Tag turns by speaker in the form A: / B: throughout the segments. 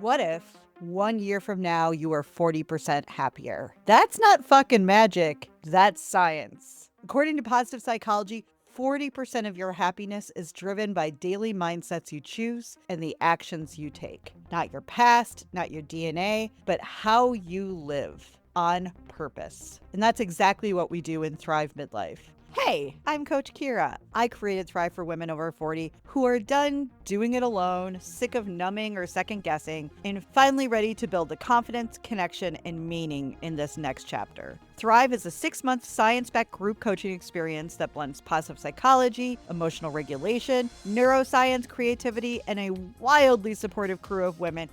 A: What if 1 year from now you are 40% happier? That's not fucking magic. That's science. According to positive psychology, 40% of your happiness is driven by daily mindsets you choose and the actions you take. Not your past, not your DNA, but how you live on purpose. And that's exactly what we do in Thrive Midlife. Hey, I'm Coach Kira. I created Thrive for women over 40 who are done doing it alone, sick of numbing or second guessing, and finally ready to build the confidence, connection, and meaning in this next chapter. Thrive is a 6-month science-backed group coaching experience that blends positive psychology, emotional regulation, neuroscience, creativity, and a wildly supportive crew of women.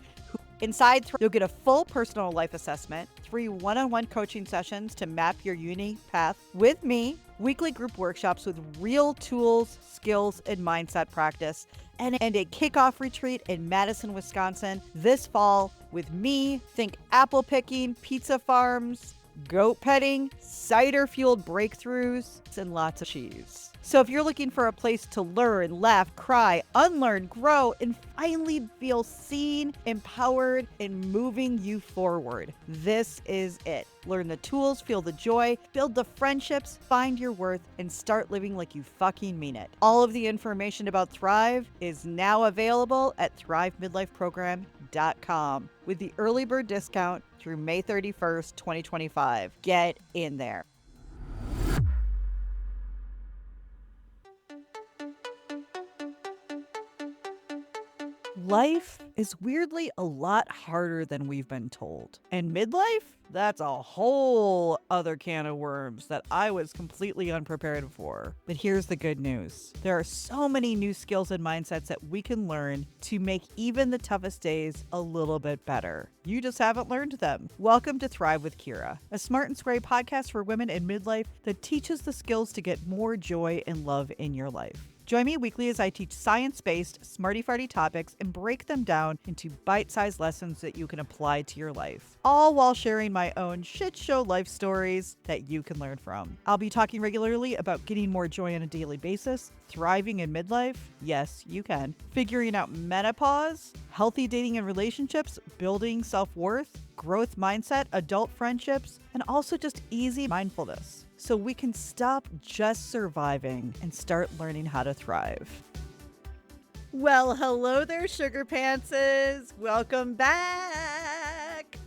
A: Inside, you'll get a full personal life assessment, 3 one-on-one coaching sessions to map your unique path with me, weekly group workshops with real tools, skills, and mindset practice, and a kickoff retreat in Madison, Wisconsin this fall with me. Think apple picking, pizza farms, goat petting, cider-fueled breakthroughs, and lots of cheese. So if you're looking for a place to learn, laugh, cry, unlearn, grow, and finally feel seen, empowered, and moving you forward, this is it. Learn the tools, feel the joy, build the friendships, find your worth, and start living like you fucking mean it. All of the information about Thrive is now available at thrivemidlifeprogram.com with the early bird discount through May 31st, 2025. Get in there. Life is weirdly a lot harder than we've been told. And midlife? That's a whole other can of worms that I was completely unprepared for. But here's the good news. There are so many new skills and mindsets that we can learn to make even the toughest days a little bit better. You just haven't learned them. Welcome to Thrive with Kira, a smart and square podcast for women in midlife that teaches the skills to get more joy and love in your life. Join me weekly as I teach science-based, smarty-farty topics and break them down into bite-sized lessons that you can apply to your life, all while sharing my own shit show life stories that you can learn from. I'll be talking regularly about getting more joy on a daily basis, thriving in midlife, yes, you can, figuring out menopause, healthy dating and relationships, building self-worth, growth mindset, adult friendships, and also just easy mindfulness, so we can stop just surviving and start learning how to thrive. Well, hello there, sugar pantses. Welcome back.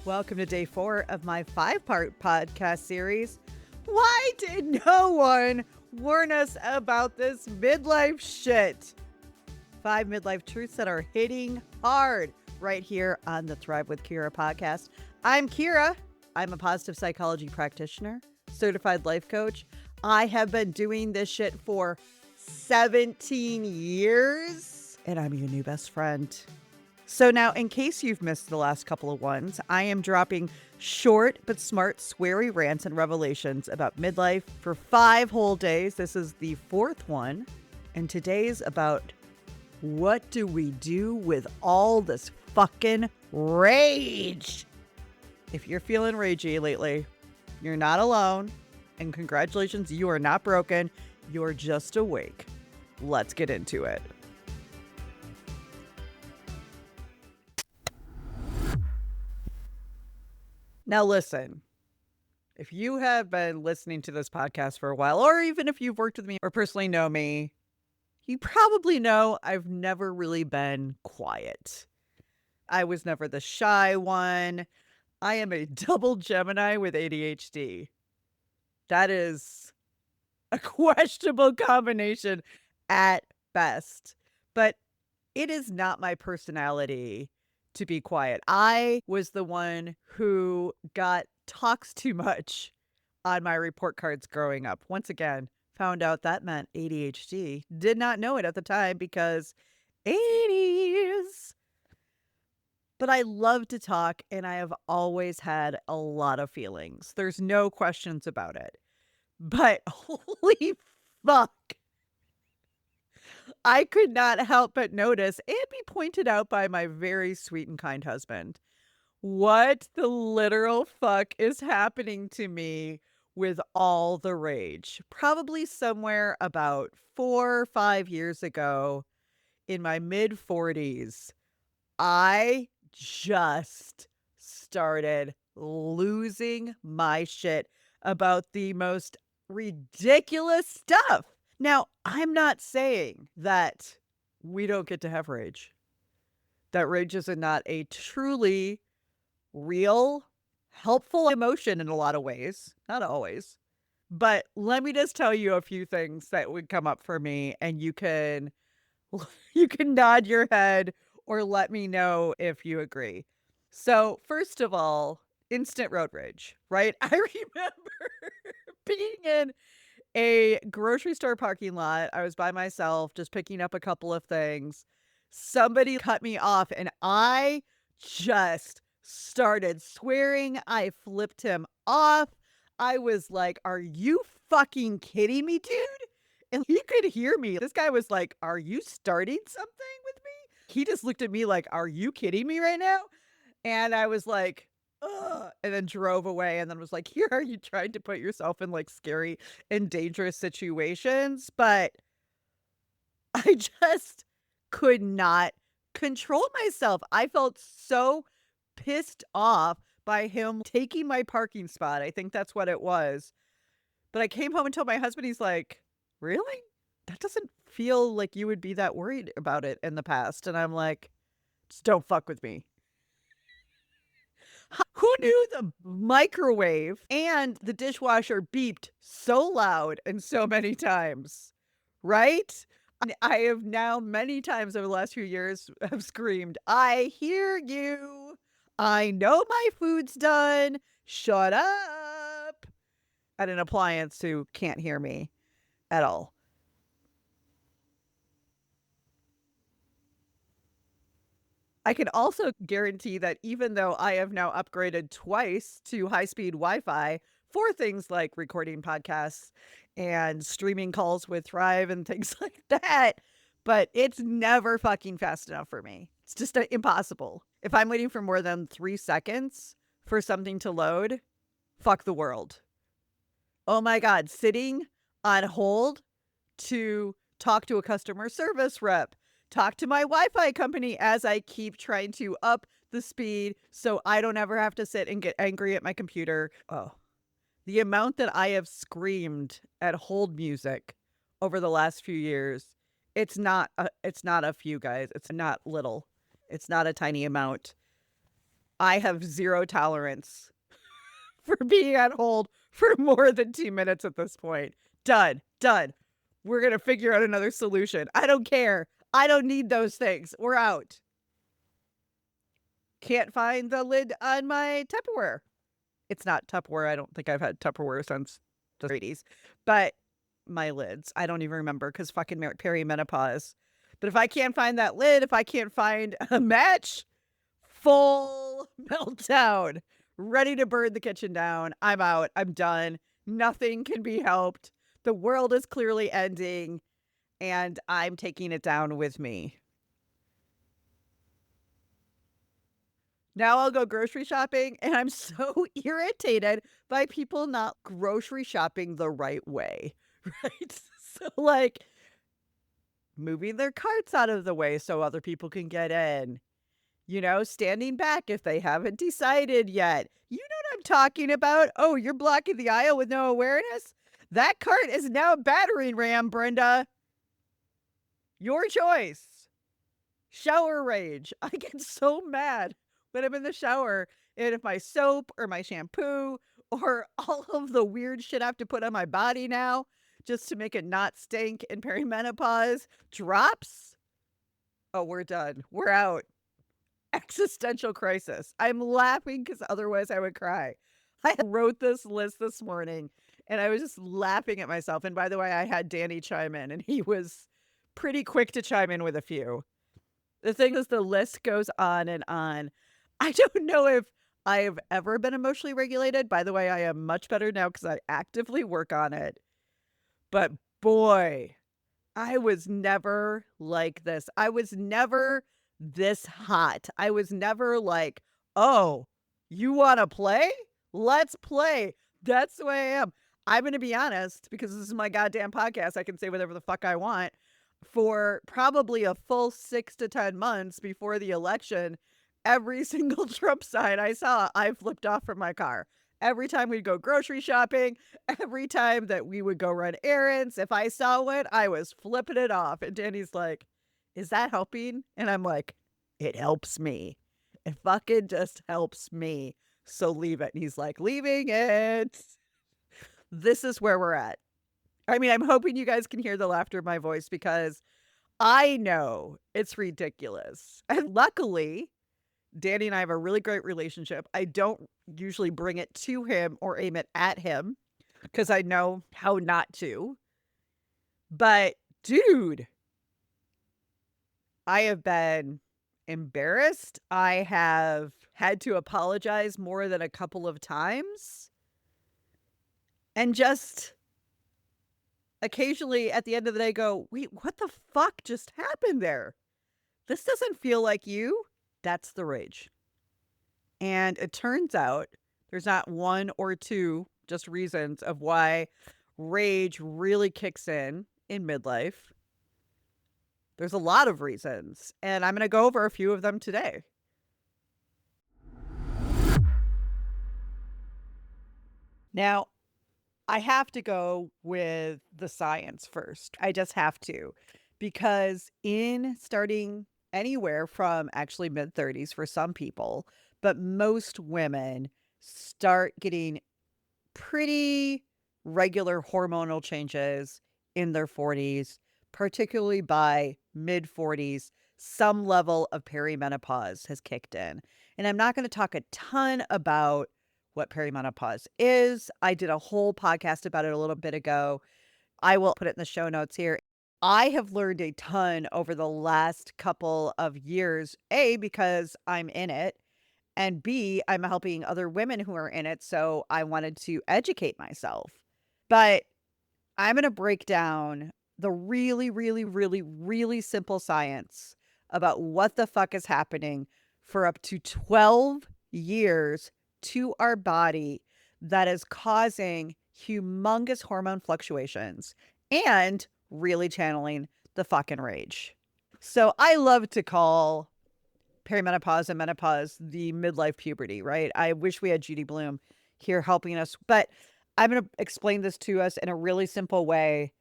A: Welcome to day 4 of my 5-part podcast series. Why did no one warn us about this midlife shit? 5 midlife truths that are hitting hard right here on the Thrive with Kira podcast. I'm Kira. I'm a positive psychology practitioner, certified life coach. I have been doing this shit for 17 years, and I'm your new best friend. So now, in case you've missed the last couple of ones, I am dropping short but smart, sweary rants and revelations about midlife for 5 whole days. This is the 4th one, and today's about what do we do with all this fucking rage? If you're feeling ragey lately, you're not alone, and congratulations, you are not broken. You're just awake. Let's get into it. Now listen, if you have been listening to this podcast for a while, or even if you've worked with me or personally know me, you probably know I've never really been quiet. I was never the shy one. I am a double Gemini with ADHD. That is a questionable combination at best, but it is not my personality to be quiet. I was the one who got talks too much on my report cards growing up. Once again, found out that meant ADHD. Did not know it at the time because 80s. But I love to talk, and I have always had a lot of feelings. There's no questions about it. But holy fuck, I could not help but notice and be pointed out by my very sweet and kind husband. What the literal fuck is happening to me with all the rage? Probably somewhere about 4 or 5 years ago in my mid 40s, I just started losing my shit about the most ridiculous stuff. Now, I'm not saying that we don't get to have rage. That rage is not a truly real, helpful emotion in a lot of ways, not always. But let me just tell you a few things that would come up for me, and you can you can nod your head or let me know if you agree. So, first of all, instant road rage, right? I remember being in a grocery store parking lot. I was by myself, just picking up a couple of things. Somebody cut me off, and I just started swearing. I flipped him off. I was like, "Are you fucking kidding me, dude?" And he could hear me. This guy was like, "Are you starting something with me?" He just looked at me like, "Are you kidding me right now?" And I was like, "Ugh," and then drove away and then was like, "Here are you trying to put yourself in, like, scary and dangerous situations?" But I just could not control myself. I felt so pissed off by him taking my parking spot. I think that's what it was. But I came home and told my husband, he's like, "Really? That doesn't feel like you would be that worried about it in the past." And I'm like, "Just don't fuck with me." Who knew the microwave and the dishwasher beeped so loud and so many times, right? And I have now many times over the last few years have screamed, "I hear you. I know my food's done. Shut up," at an appliance who can't hear me at all. I can also guarantee that even though I have now upgraded twice to high-speed Wi-Fi for things like recording podcasts and streaming calls with Thrive and things like that, but it's never fucking fast enough for me. It's just impossible. If I'm waiting for more than 3 seconds for something to load, fuck the world. Oh my god, sitting on hold to talk to a customer service rep, talk to my Wi-Fi company as I keep trying to up the speed so I don't ever have to sit and get angry at my computer. Oh, the amount that I have screamed at hold music over the last few years, it's not a few, guys. It's not little. It's not a tiny amount. I have zero tolerance for being on hold for more than 2 minutes at this point. Done. Done. We're gonna figure out another solution. I don't care. I don't need those things. We're out. Can't find the lid on my Tupperware. It's not Tupperware. I don't think I've had Tupperware since the 80s. But my lids, I don't even remember because fucking perimenopause. But if I can't find that lid, if I can't find a match, full meltdown, ready to burn the kitchen down. I'm out. I'm done. Nothing can be helped. The world is clearly ending, and I'm taking it down with me. Now I'll go grocery shopping, and I'm so irritated by people not grocery shopping the right way, right? So, like, moving their carts out of the way so other people can get in. Standing back if they haven't decided yet. You know what I'm talking about? Oh, you're blocking the aisle with no awareness? That cart is now a battering ram, Brenda. Your choice. Shower rage. I get so mad when I'm in the shower and if my soap or my shampoo or all of the weird shit I have to put on my body now just to make it not stink in perimenopause drops. Oh, we're done. We're out. Existential crisis. I'm laughing because otherwise I would cry. I wrote this list this morning and I was just laughing at myself. And by the way, I had Danny chime in and he was pretty quick to chime in with a few. The thing is, the list goes on and on. I don't know if I have ever been emotionally regulated. By the way, I am much better now because I actively work on it. But boy, I was never like this. I was never this hot. I was never like, "Oh, you wanna play? Let's play." That's the way I am. I'm gonna be honest, because this is my goddamn podcast, I can say whatever the fuck I want. For probably a full 6 to 10 months before the election, Every single Trump sign I saw, I flipped off from my car. Every time we'd go grocery shopping, every time that we would go run errands, if I saw one, I was flipping it off. And Danny's like, "Is that helping?" And I'm like, "It helps me. It fucking just helps me. So leave it." And he's like, "Leaving it." This is where we're at. I mean, I'm hoping you guys can hear the laughter in my voice because I know it's ridiculous. And luckily, Danny and I have a really great relationship. I don't usually bring it to him or aim it at him because I know how not to. But dude, I have been embarrassed. I have had to apologize more than a couple of times. And just occasionally at the end of the day go, "Wait, what the fuck just happened there? This doesn't feel like you." That's the rage. And it turns out there's not one or two just reasons of why rage really kicks in midlife. There's a lot of reasons, and I'm going to go over a few of them today. Now, I have to go with the science first. I just have to, because in starting anywhere from actually mid 30s for some people, but most women start getting pretty regular hormonal changes in their 40s, particularly by mid 40s. Some level of perimenopause has kicked in. And I'm not going to talk a ton about what perimenopause is. I did a whole podcast about it a little bit ago. I will put it in the show notes here. I have learned a ton over the last couple of years, A, because I'm in it, and B, I'm helping other women who are in it, so I wanted to educate myself. But I'm going to break down the really, really, really, really simple science about what the fuck is happening for up to 12 years to our body that is causing humongous hormone fluctuations and really channeling the fucking rage. So I love to call perimenopause and menopause the midlife puberty, right? I wish we had Judy Bloom here helping us, but I'm going to explain this to us in a really simple way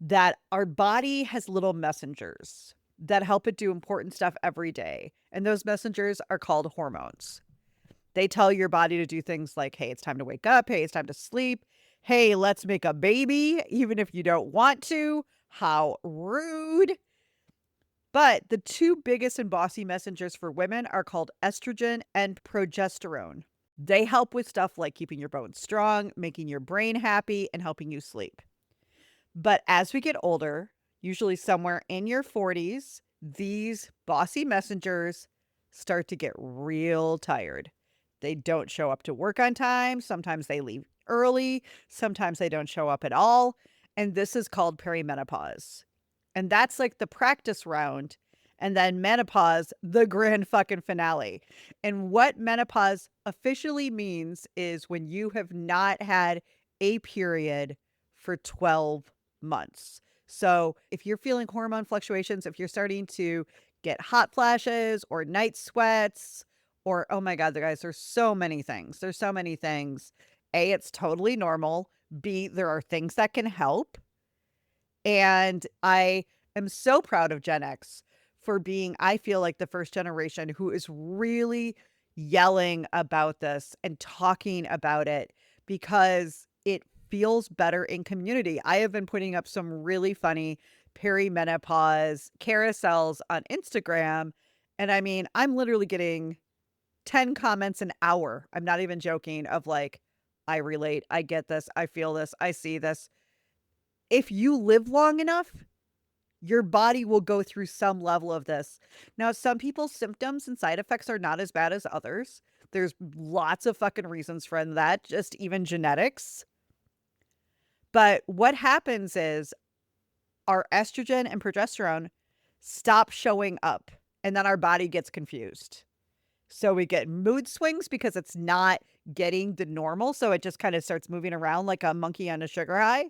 A: that our body has little messengers that help it do important stuff every day. And those messengers are called hormones. They tell your body to do things like, hey, it's time to wake up. Hey, it's time to sleep. Hey, let's make a baby, even if you don't want to. How rude. But the two biggest and bossy messengers for women are called estrogen and progesterone. They help with stuff like keeping your bones strong, making your brain happy, and helping you sleep. But as we get older, usually somewhere in your 40s, these bossy messengers start to get real tired. They don't show up to work on time. Sometimes they leave early. Sometimes they don't show up at all. And this is called perimenopause. And that's like the practice round. And then menopause, the grand fucking finale. And what menopause officially means is when you have not had a period for 12 months. So if you're feeling hormone fluctuations, if you're starting to get hot flashes or night sweats, or, oh my God, the guys, there's so many things. There's so many things. A, it's totally normal. B, there are things that can help. And I am so proud of Gen X for being, I feel like, the first generation who is really yelling about this and talking about it because it feels better in community. I have been putting up some really funny perimenopause carousels on Instagram. And I mean, I'm literally getting 10 comments an hour. I'm not even joking of like, I relate. I get this. I feel this. I see this. If you live long enough, your body will go through some level of this. Now, some people's symptoms and side effects are not as bad as others. There's lots of fucking reasons for that, just even genetics. But what happens is our estrogen and progesterone stop showing up, and then our body gets confused. So we get mood swings because it's not getting the normal. So it just kind of starts moving around like a monkey on a sugar high.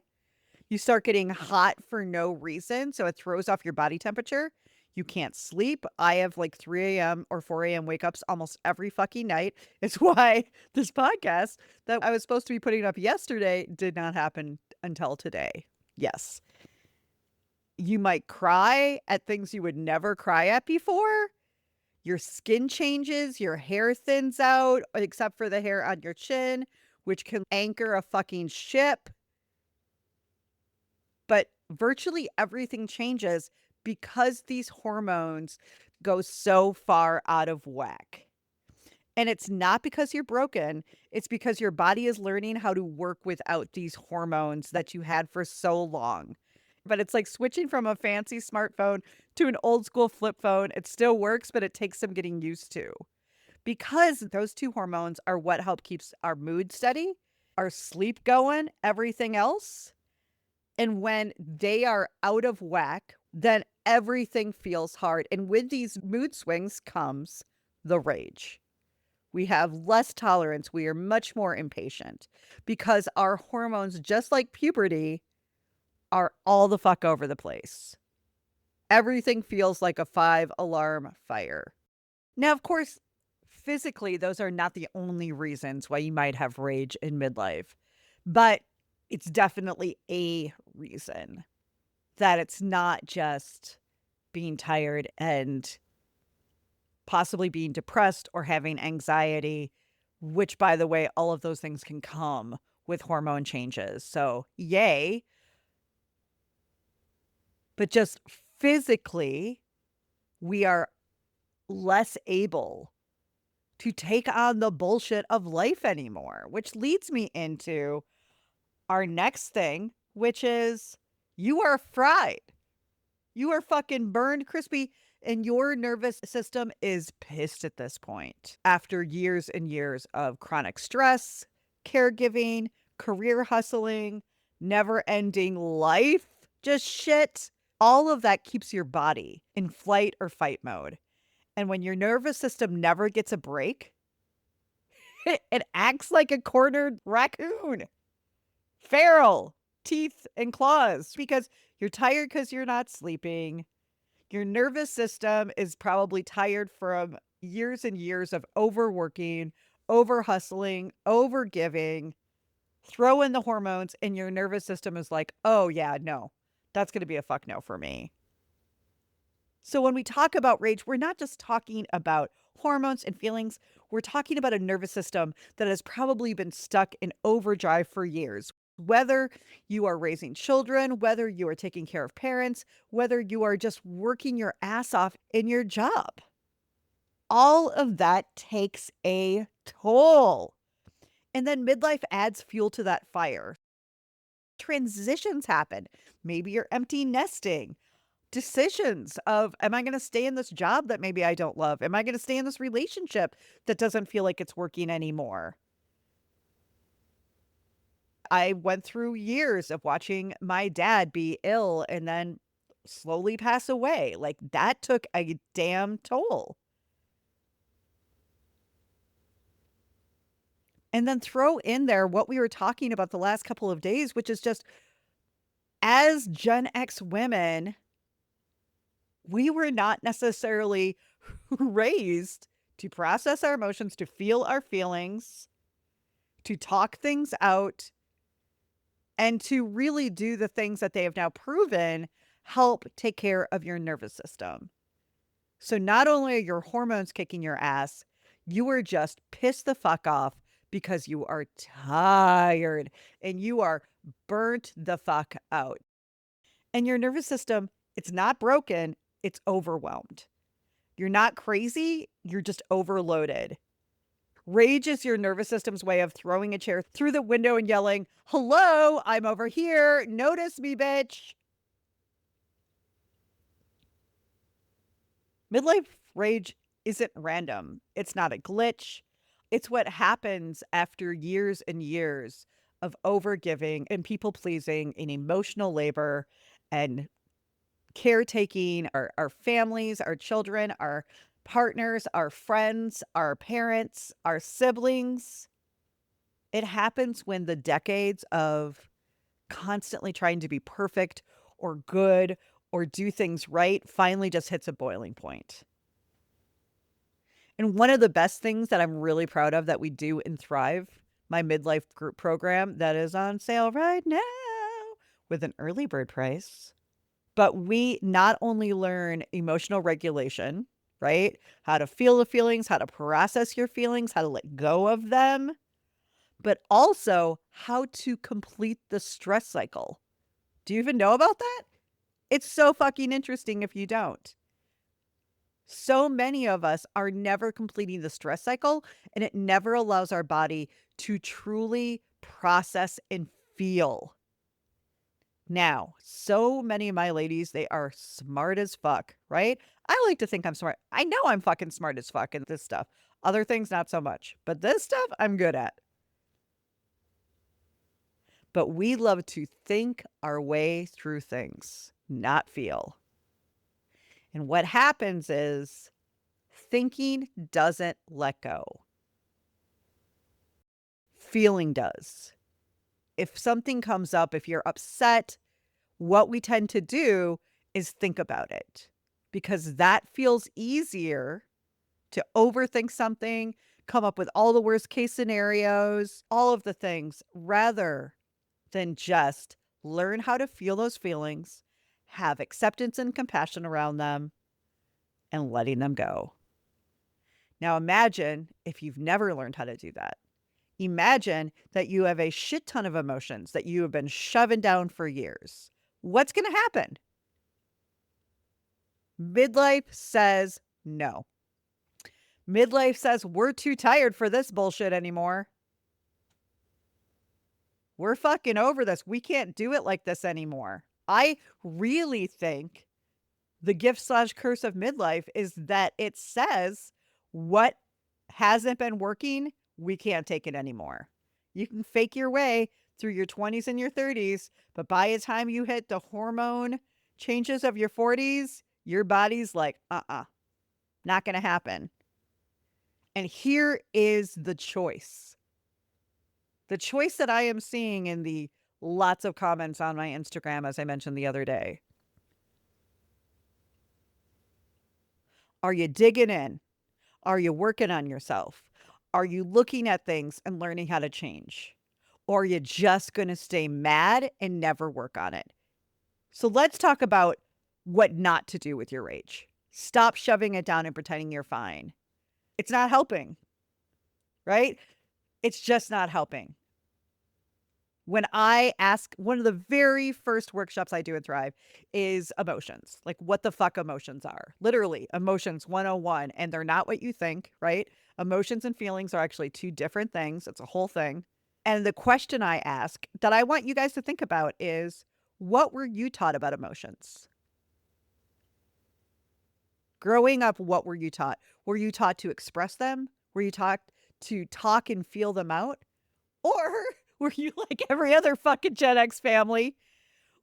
A: You start getting hot for no reason, so it throws off your body temperature. You can't sleep. I have like 3 a.m. or 4 a.m. wake ups almost every fucking night. It's why this podcast that I was supposed to be putting up yesterday did not happen until today. Yes. You might cry at things you would never cry at before. Your skin changes, your hair thins out, except for the hair on your chin, which can anchor a fucking ship. But virtually everything changes because these hormones go so far out of whack. And it's not because you're broken, it's because your body is learning how to work without these hormones that you had for so long. But it's like switching from a fancy smartphone to an old school flip phone. It still works, but it takes some getting used to. Because those two hormones are what help keeps our mood steady, our sleep going, everything else. And when they are out of whack, then everything feels hard. And with these mood swings comes the rage. We have less tolerance. We are much more impatient because our hormones, just like puberty, are all the fuck over the place. Everything feels like a 5-alarm fire. Now, of course, physically, those are not the only reasons why you might have rage in midlife, but it's definitely a reason that it's not just being tired and possibly being depressed or having anxiety, which, by the way, all of those things can come with hormone changes. So, yay. But just physically, we are less able to take on the bullshit of life anymore, which leads me into our next thing, which is you are fried. You are fucking burned crispy, and your nervous system is pissed at this point. After years and years of chronic stress, caregiving, career hustling, never ending life, just shit. All of that keeps your body in flight or fight mode. And when your nervous system never gets a break, it acts like a cornered raccoon. Feral, teeth and claws, because you're tired because you're not sleeping. Your nervous system is probably tired from years and years of overworking, over hustling, over giving. Throw in the hormones, and your nervous system is like, oh, yeah, no, that's going to be a fuck no for me. So when we talk about rage, we're not just talking about hormones and feelings. We're talking about a nervous system that has probably been stuck in overdrive for years. Whether you are raising children, whether you are taking care of parents, whether you are just working your ass off in your job, all of that takes a toll. And then midlife adds fuel to that fire. Transitions happen. Maybe you're empty nesting. Decisions of, am I going to stay in this job that maybe I don't love? Am I going to stay in this relationship that doesn't feel like it's working anymore? I went through years of watching my dad be ill and then slowly pass away. Like that took a damn toll. And then throw in there what we were talking about the last couple of days, which is just as Gen X women, we were not necessarily raised to process our emotions, to feel our feelings, to talk things out, and to really do the things that they have now proven help take care of your nervous system. So not only are your hormones kicking your ass, you are just pissed the fuck off because you are tired and you are burnt the fuck out. And your nervous system, it's not broken, it's overwhelmed. You're not crazy, you're just overloaded. Rage is your nervous system's way of throwing a chair through the window and yelling, "Hello, I'm over here. Notice me, bitch." Midlife rage isn't random. It's not a glitch. It's what happens after years and years of overgiving and people pleasing and emotional labor and caretaking our families, our children, our partners, our friends, our parents, our siblings. It happens when the decades of constantly trying to be perfect or good or do things right finally just hits a boiling point. And one of the best things that I'm really proud of that we do in Thrive, my midlife group program that is on sale right now with an early bird price, but we not only learn emotional regulation, right? How to feel the feelings, how to process your feelings, how to let go of them, but also how to complete the stress cycle. Do you even know about that? It's so fucking interesting if you don't. So many of us are never completing the stress cycle, and it never allows our body to truly process and feel. Now, so many of my ladies, they are smart as fuck, right? I like to think I'm smart. I know I'm fucking smart as fuck in this stuff. Other things, not so much. But this stuff, I'm good at. But we love to think our way through things, not feel. And what happens is thinking doesn't let go. Feeling does. If something comes up, if you're upset, what we tend to do is think about it because that feels easier to overthink something, come up with all the worst case scenarios, all of the things, rather than just learn how to feel those feelings, have acceptance and compassion around them, and letting them go. Now imagine if you've never learned how to do that. Imagine that you have a shit ton of emotions that you have been shoving down for years. What's going to happen? Midlife says no. Midlife says we're too tired for this bullshit anymore. We're fucking over this. We can't do it like this anymore. I really think the gift/curse of midlife is that it says what hasn't been working, we can't take it anymore. You can fake your way through your 20s and your 30s, but by the time you hit the hormone changes of your 40s, your body's like, not going to happen. And here is the choice. The choice that I am seeing in the lots of comments on my Instagram, as I mentioned the other day. Are you digging in? Are you working on yourself? Are you looking at things and learning how to change? Or are you just going to stay mad and never work on it? So let's talk about what not to do with your rage. Stop shoving it down and pretending you're fine. It's not helping, right? It's just not helping. When I ask, one of the very first workshops I do at Thrive is emotions, like what the fuck emotions are. Literally, emotions 101. And they're not what you think, right? Emotions and feelings are actually two different things. It's a whole thing. And the question I ask that I want you guys to think about is, what were you taught about emotions? Growing up, what were you taught? Were you taught to express them? Were you taught to talk and feel them out? Or were you like every other fucking Gen X family?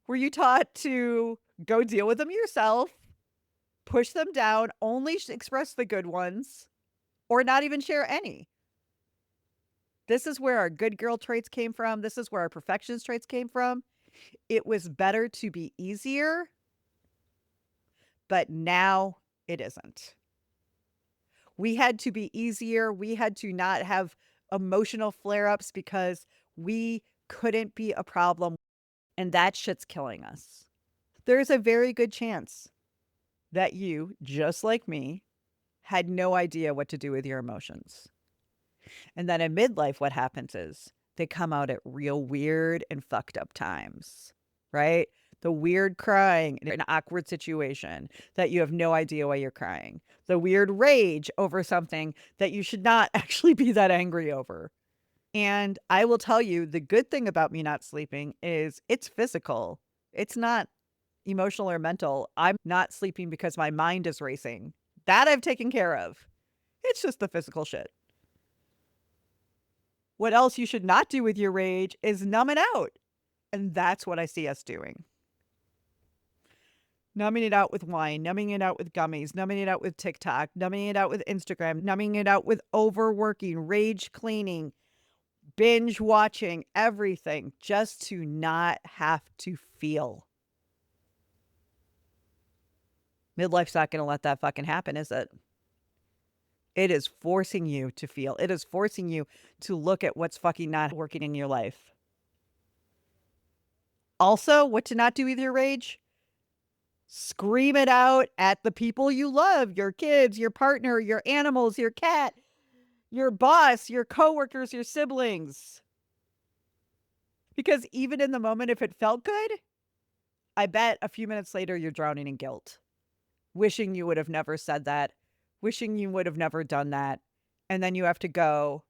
A: Were you taught to go deal with them yourself, push them down, only express the good ones, or not even share any? This is where our good girl traits came from. This is where our perfectionist traits came from. It was better to be easier, but now it isn't. We had to be easier. We had to not have emotional flare-ups because we couldn't be a problem, and that shit's killing us. There's a very good chance that you, just like me, had no idea what to do with your emotions. And then in midlife, what happens is they come out at real weird and fucked up times, right? The weird crying in an awkward situation that you have no idea why you're crying. The weird rage over something that you should not actually be that angry over. And I will tell you, the good thing about me not sleeping is it's physical. It's not emotional or mental. I'm not sleeping because my mind is racing. That I've taken care of. It's just the physical shit. What else you should not do with your rage is numb it out. And that's what I see us doing. Numbing it out with wine, numbing it out with gummies, numbing it out with TikTok, numbing it out with Instagram, numbing it out with overworking, rage cleaning, binge watching, everything just to not have to feel. Midlife's not going to let that fucking happen, is it? It is forcing you to feel. It is forcing you to look at what's fucking not working in your life. Also, what to not do with your rage? Scream it out at the people you love, your kids, your partner, your animals, your cat, your boss, your coworkers, your siblings. Because even in the moment, if it felt good, I bet a few minutes later you're drowning in guilt, wishing you would have never said that, wishing you would have never done that. And then you have to go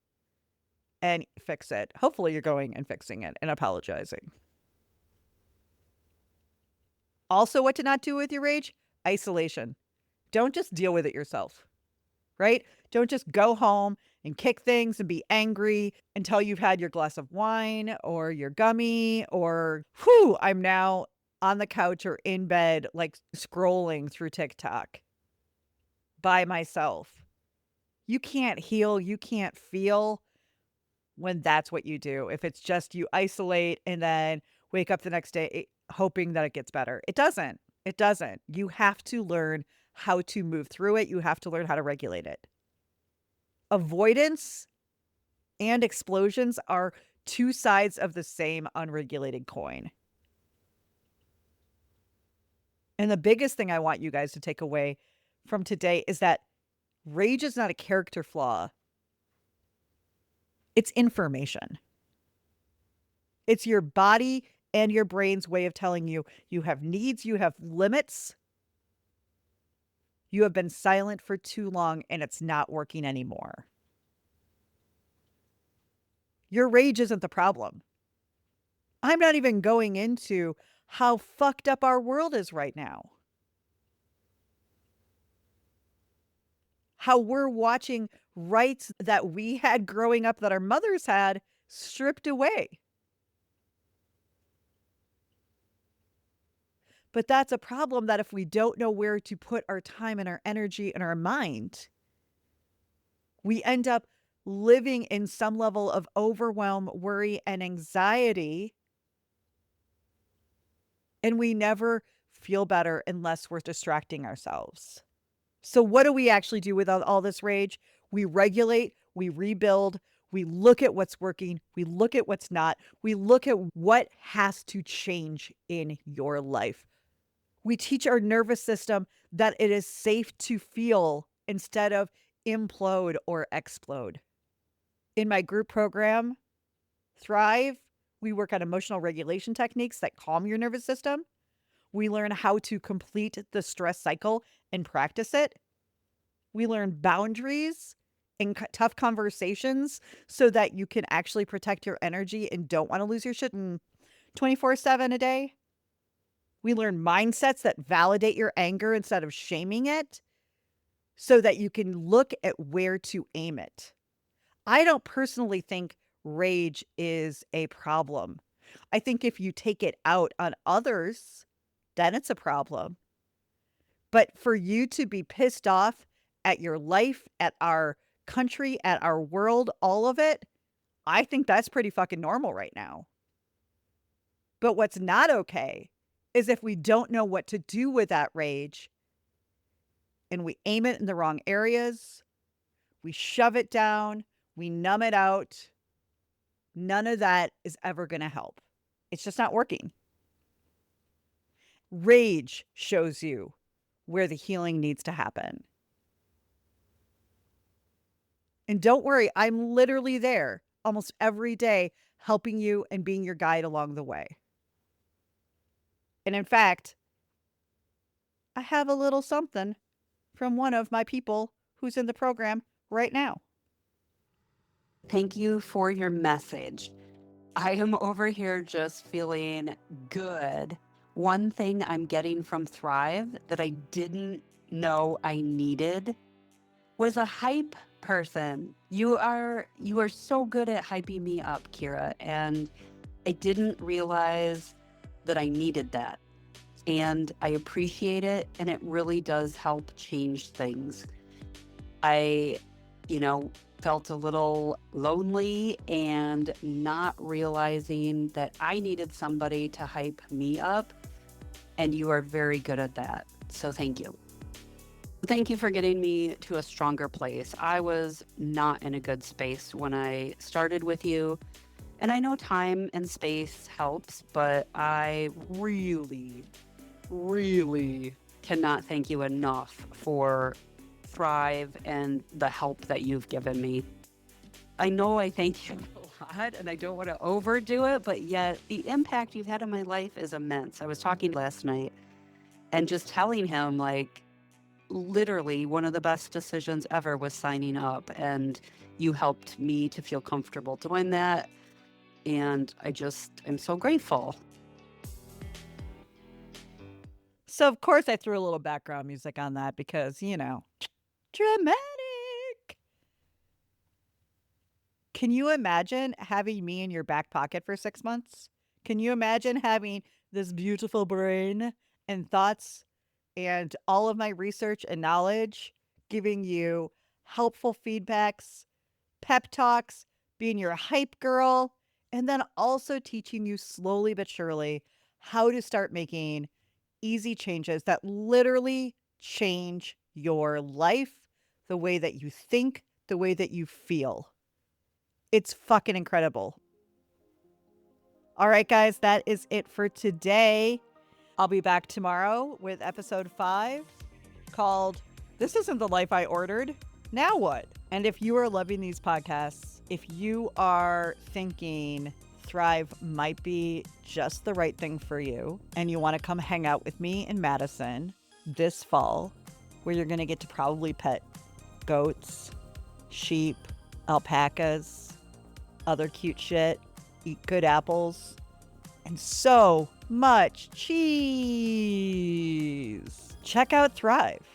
A: and fix it. Hopefully, you're going and fixing it and apologizing. Also, what to not do with your rage? Isolation. Don't just deal with it yourself, right? Don't just go home and kick things and be angry until you've had your glass of wine or your gummy or, whew, I'm now on the couch or in bed, like scrolling through TikTok by myself. You can't heal, you can't feel when that's what you do. If it's just you isolate and then wake up the next day hoping that it gets better. It doesn't. It doesn't. You have to learn how to move through it. You have to learn how to regulate it. Avoidance and explosions are two sides of the same unregulated coin. And the biggest thing I want you guys to take away from today is that rage is not a character flaw. It's information. It's your body and your brain's way of telling you you have needs, you have limits. You have been silent for too long and it's not working anymore. Your rage isn't the problem. I'm not even going into how fucked up our world is right now. How we're watching rights that we had growing up that our mothers had stripped away. But that's a problem that if we don't know where to put our time and our energy and our mind, we end up living in some level of overwhelm, worry, and anxiety. And we never feel better unless we're distracting ourselves. So what do we actually do with all this rage? We regulate, we rebuild, we look at what's working, we look at what's not, we look at what has to change in your life. We teach our nervous system that it is safe to feel instead of implode or explode. In my group program, Thrive, we work on emotional regulation techniques that calm your nervous system. We learn how to complete the stress cycle and practice it. We learn boundaries and tough conversations so that you can actually protect your energy and don't want to lose your shit 24/7 a day. We learn mindsets that validate your anger instead of shaming it so that you can look at where to aim it. I don't personally think rage is a problem. I think if you take it out on others, then it's a problem. But for you to be pissed off at your life, at our country, at our world, all of it, I think that's pretty fucking normal right now. But what's not okay is if we don't know what to do with that rage and we aim it in the wrong areas, we shove it down, we numb it out. None of that is ever going to help. It's just not working. Rage shows you where the healing needs to happen. And don't worry, I'm literally there almost every day helping you and being your guide along the way. And in fact, I have a little something from one of my people who's in the program right now.
B: Thank you for your message. I am over here just feeling good. One thing I'm getting from Thrive that I didn't know I needed was a hype person. You are so good at hyping me up, Kira, and I didn't realize that I needed that. And I appreciate it, and it really does help change things. I, felt a little lonely and not realizing that I needed somebody to hype me up, and you are very good at that. So thank you. Thank you for getting me to a stronger place. I was not in a good space when I started with you. And I know time and space helps, but I really, really cannot thank you enough for Thrive and the help that you've given me. I know I thank you a lot and I don't want to overdo it, but yet the impact you've had on my life is immense. I was talking last night and just telling him, like, literally one of the best decisions ever was signing up. And you helped me to feel comfortable doing that. And I just am so grateful.
A: So, of course, I threw a little background music on that because, dramatic. Can you imagine having me in your back pocket for 6 months? Can you imagine having this beautiful brain and thoughts and all of my research and knowledge giving you helpful feedbacks, pep talks, being your hype girl, and then also teaching you slowly but surely how to start making easy changes that literally change your life, the way that you think, the way that you feel. It's fucking incredible. All right, guys, that is it for today. I'll be back tomorrow with episode 5 called This Isn't the Life I Ordered. Now what? And if you are loving these podcasts, if you are thinking Thrive might be just the right thing for you, and you want to come hang out with me in Madison this fall, where you're going to get to probably pet goats, sheep, alpacas, other cute shit, eat good apples, and so much cheese. Check out Thrive.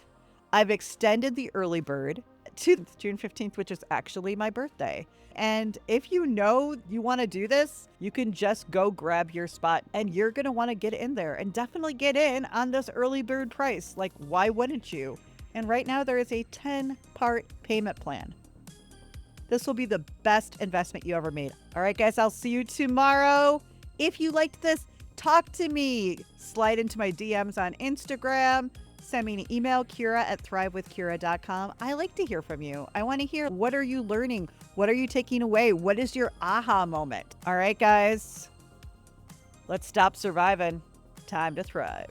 A: I've extended the early bird to June 15th, which is actually my birthday. And if you know you want to do this, you can just go grab your spot and you're going to want to get in there and definitely get in on this early bird price. Like, why wouldn't you? And right now there is a 10-part payment plan. This will be the best investment you ever made. All right, guys, I'll see you tomorrow. If you liked this, talk to me. Slide into my DMs on Instagram. Send me an email, Kira@thrivewithkira.com. I like to hear from you. I want to hear, what are you learning? What are you taking away? What is your aha moment? All right, guys, let's stop surviving. Time to thrive.